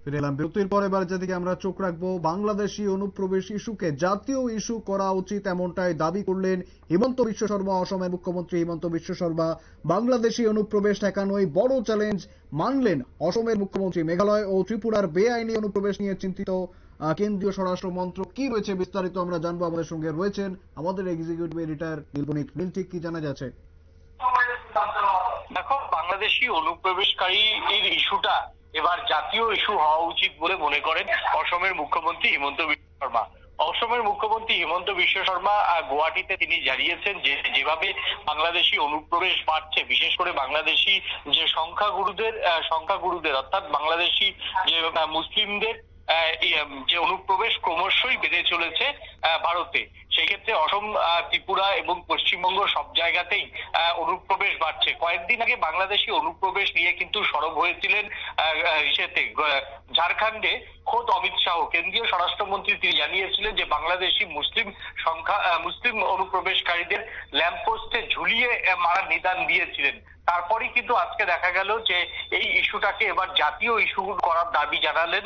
ফিরে এলাম বিরতির পর। এবার যেদিকে আমরা চোখ রাখবো, বাংলাদেশি অনুপ্রবেশ ইস্যুকে জাতীয় ইস্যু করা উচিত এমনটাই দাবি করলেন হিমন্ত বিশ্ব শর্মা। অসমের মুখ্যমন্ত্রী হিমন্ত বিশ্ব শর্মা বাংলাদেশি অনুপ্রবেশ ঠেকানোই বড় চ্যালেঞ্জ মানলেন অসমের মুখ্যমন্ত্রী। মেঘালয় ও ত্রিপুরার বেআইনি অনুপ্রবেশ নিয়ে চিন্তিত কেন্দ্রীয় স্বরাষ্ট্র মন্ত্রক। কি রয়েছে বিস্তারিত আমরা জানবো। আমাদের সঙ্গে রয়েছেন আমাদের এক্সিকিউটিভ এডিটর নীলবণিক। নীল, ঠিক কি জানা যাচ্ছে? দেখো, বাংলাদেশি অনুপ্রবেশকারী এর ইস্যুটা এবার জাতীয় ইস্যু হওয়া উচিত বলে মনে করেন অসমের মুখ্যমন্ত্রী হিমন্ত বিশ্ব শর্মা। অসমের মুখ্যমন্ত্রী হিমন্ত বিশ্ব শর্মা গুয়াহাটিতে তিনি জানিয়েছেন যে যেভাবে বাংলাদেশি অনুপ্রবেশ বাড়ছে, বিশেষ করে বাংলাদেশি যে সংখ্যাগুরুদের অর্থাৎ বাংলাদেশি যে মুসলিমদের যে অনুপ্রবেশ ক্রমশই বেড়ে চলেছে ভারতে, সেই ক্ষেত্রে অসম, ত্রিপুরা এবং পশ্চিমবঙ্গ সব জায়গাতেই অনুপ্রবেশ বাড়ছে। কয়েকদিন আগে বাংলাদেশি অনুপ্রবেশ নিয়ে কিন্তু সরব হয়েছিলেন ঝাড়খণ্ডে খোদ অমিত শাহ, কেন্দ্রীয় স্বরাষ্ট্রমন্ত্রী। তিনি জানিয়েছিলেন যে বাংলাদেশি মুসলিম অনুপ্রবেশকারীদের ল্যাম্পপোস্টে ঝুলিয়ে মারার নিদান দিয়েছিলেন। তারপরেই কিন্তু আজকে দেখা গেল যে এই ইস্যুটাকে এবার জাতীয় ইস্যু করার দাবি জানালেন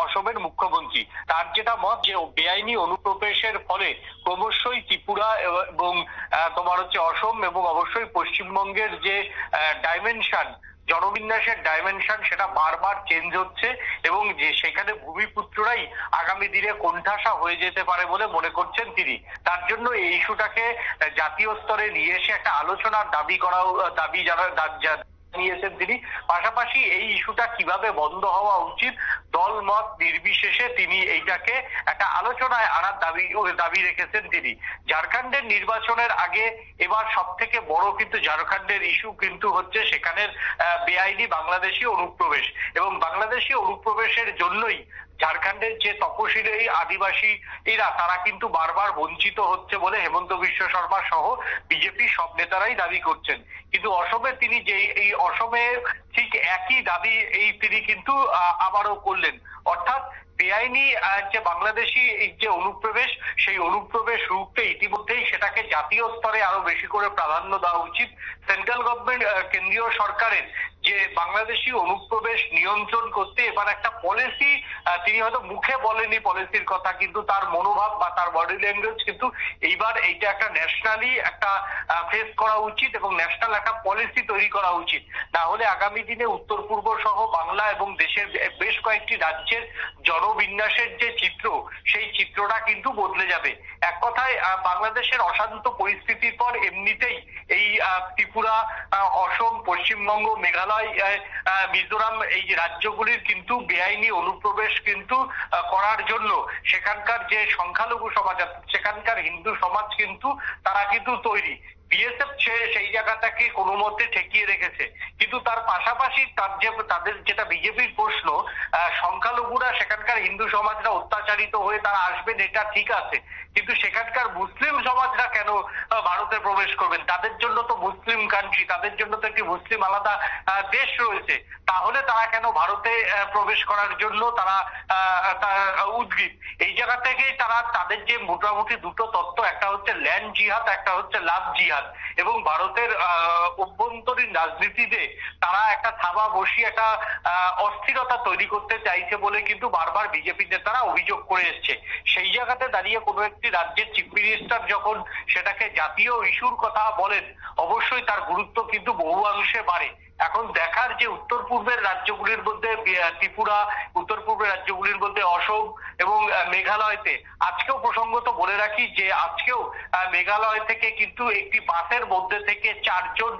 অসমের মুখ্যমন্ত্রী। তার যেটা মত যে বেআইনি অনুপ্রবেশের ফলে ক্রমশই ত্রিপুরা এবং অসম এবং অবশ্যই পশ্চিমবঙ্গের যে জনবিন্যাসের ডাইমেনশন সেটা বারবার চেঞ্জ হচ্ছে এবং যে সেখানে ভূমিপুত্ররাই আগামী দিনে কোণঠাসা হয়ে যেতে পারে বলে মনে করছেন তিনি। তার জন্য এই ইস্যুটাকে জাতীয় স্তরে নিয়ে এসে একটা আলোচনার দাবি নিয়েছেন তিনি। পাশাপাশি এই ইস্যুটা কিভাবে বন্ধ হওয়া উচিত দল মত নির্বিশেষে তিনি এইটাকে একটা আলোচনায় আনার দাবি রেখেছেন তিনি। ঝাড়খণ্ডের নির্বাচনের আগে এবার সব থেকে বড় কিন্তু ঝাড়খণ্ডের ইস্যু কিন্তু হচ্ছে সেখানের বেআইনি বাংলাদেশি অনুপ্রবেশ, এবং বাংলাদেশি অনুপ্রবেশের জন্যই ঝাড়খণ্ডের যে তপশিলি আদিবাসীরা তারা কিন্তু বারবার বঞ্চিত হচ্ছে বলে হেমন্ত বিশ্ব শর্মা সহ বিজেপি সব নেতারাই দাবি করছেন। কিন্তু অসমে তিনি এই অসমে ঠিক একই দাবি তিনি কিন্তু আবারও করলেন, অর্থাৎ বেআইনি যে বাংলাদেশি যে অনুপ্রবেশ, সেই অনুপ্রবেশ রুখতে ইতিমধ্যেই সেটাকে জাতীয় স্তরে আরো বেশি করে প্রাধান্য দেওয়া উচিত। সেন্ট্রাল গভর্নমেন্ট, কেন্দ্রীয় সরকারের যে বাংলাদেশি অনুপ্রবেশ নিয়ন্ত্রণ করতে এবার একটা পলিসি, তিনি হয়তো মুখে বলেনি পলিসির কথা, কিন্তু তার মনোভাব বা তার বডি ল্যাঙ্গুয়েজ কিন্তু এইবার এইটা একটা ন্যাশনালি একটা ফেস করা উচিত এবং ন্যাশনাল একটা পলিসি তৈরি করা উচিত। না হলে আগামী দিনে উত্তর পূর্ব সহ বাংলা এবং দেশের বেশ কয়েকটি রাজ্যের জনবিন্যাসের যে চিত্র, সেই চিত্রটা কিন্তু বদলে যাবে। এক কথায় বাংলাদেশের অশান্ত পরিস্থিতির পর এমনিতেই এই ত্রিপুরা, অসম, পশ্চিমবঙ্গ, মেঘালয়, মিজোরাম এই রাজ্যগুলির কিন্তু বেআইনি অনুপ্রবেশ কিন্তু করার জন্য সেখানকার যে সংখ্যালঘু সমাজ, সেখানকার হিন্দু সমাজ কিন্তু তারা কিন্তু তৈরি। বিএসএফ সেই জায়গাটাকে কোনো মতে ঠেকিয়ে রেখেছে, কিন্তু তার পাশাপাশি তাদের যেটা বিজেপির প্রশ্ন, সংখ্যালঘুরা সেখানকার হিন্দু সমাজরা অত্যাচারিত হয়ে তারা আসবেন, এটা ঠিক আছে, কিন্তু সেখানকার মুসলিম সমাজরা কেন ভারতে প্রবেশ করবেন? তাদের জন্য তো মুসলিম কান্ট্রি, তাদের জন্য তো একটি মুসলিম আলাদা দেশ রয়েছে, তাহলে তারা কেন ভারতে প্রবেশ করার জন্য তারা উদ্গ্রীব? এই জায়গা থেকে তাদের যে মোটামুটি দুটো তত্ত্ব, একটা হচ্ছে ল্যান্ড জিহাদ, একটা হচ্ছে লাভ জিহাদ, এবং ভারতের অভ্যন্তরীণ রাজনীতিতে তারা একটা থাবা বসিয়ে একটা অস্থিরতা তৈরি করতে চাইছে বলে কিন্তু বারবার বিজেপি নেতারা অভিযোগ করে এসছে। সেই জায়গাতে দাঁড়িয়ে কোনো একটি রাজ্যের চিফ মিনিস্টার যখন সেটাকে জাতীয় ইস্যুর কথা বলেন, অবশ্যই তার গুরুত্ব কিন্তু বহু বাড়ে। এখন দেখার যে উত্তর পূর্বের রাজ্যগুলির মধ্যে ত্রিপুরা, উত্তর পূর্বের রাজ্যগুলির মধ্যে অসম এবং মেঘালয়তে, আজকেও প্রসঙ্গত বলে রাখি যে আজকেও মেঘালয় থেকে কিন্তু একটি বাসের মধ্যে থেকে 4জন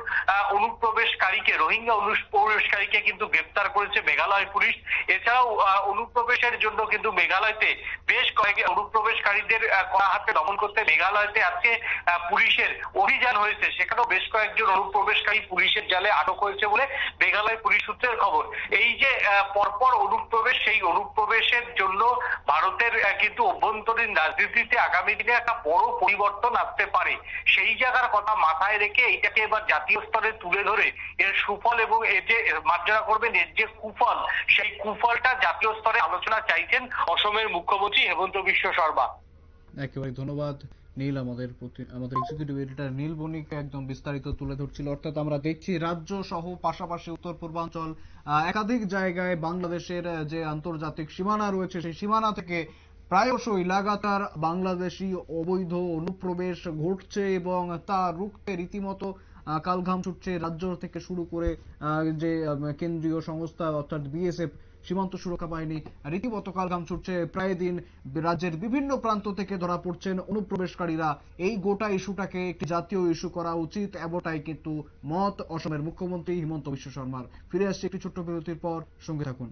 অনুপ্রবেশকারীকে, রোহিঙ্গা অনুপ্রবেশকারীকে কিন্তু গ্রেপ্তার করেছে মেঘালয় পুলিশ। এছাড়াও অনুপ্রবেশের জন্য কিন্তু মেঘালয়তে বেশ কয়েক অনুপ্রবেশকারীদের কড়া হাতে দমন করতে মেঘালয়তে আজকে পুলিশের অভিযান হয়েছে, সেখানেও বেশ কয়েকজন অনুপ্রবেশকারী পুলিশের জালে আটক হয়েছে বলে মেঘালয় পুলিশ সূত্রের খবর। এই যে পরপর অনুপ্রবেশ, সেই অনুপ্রবেশের জন্য ভারতের কিন্তু অভ্যন্তরীণ রাজনীতিতে আগামী দিনে একটা বড় পরিবর্তন আসতে পারে। সেই জায়গার কথা মাথায় রেখে এইটাকে এবার জাতীয় স্তরে তুলে ধরে এর সুফল এবং এর যে মার্জনা করবেন, এর যে কুফল, সেই কুফলটা জাতীয় স্তরে আলোচনা চাইছেন অসমের মুখ্যমন্ত্রী হেমন্ত বিশ্ব শর্মা। একেবারে ধন্যবাদ নীল আমাদের এক্সিকিউটিভ এডিটর নীল বণিক একদম বিস্তারিত তুলে ধরছিল। অর্থাৎ আমরা দেখছি রাজ্য সহ পাশাপাশি উত্তর পূর্বাঞ্চল একাধিক জায়গায় বাংলাদেশের যে আন্তর্জাতিক সীমানা রয়েছে সেই সীমানা থেকে প্রায়শই লাগাতার বাংলাদেশি অবৈধ অনুপ্রবেশ ঘটছে এবং তা রুখতে রীতিমতো কালঘাম ছুটছে রাজ্য থেকে শুরু করে যে কেন্দ্রীয় সংস্থা অর্থাৎ বিএসএফ সীমান্ত সুরক্ষা বাহিনী রীতিমতো কালঘাম ছুটছে। প্রায় দিন রাজ্যের বিভিন্ন প্রান্ত থেকে ধরা পড়ছেন অনুপ্রবেশকারীরা। এই গোটা ইস্যুটাকে একটি জাতীয় ইস্যু করা উচিত এমনটাই কিন্তু মত অসমের মুখ্যমন্ত্রী হিমন্ত বিশ্ব শর্মার। ফিরে আসছে একটি ছোট্ট বিরতির পর, সঙ্গে থাকুন।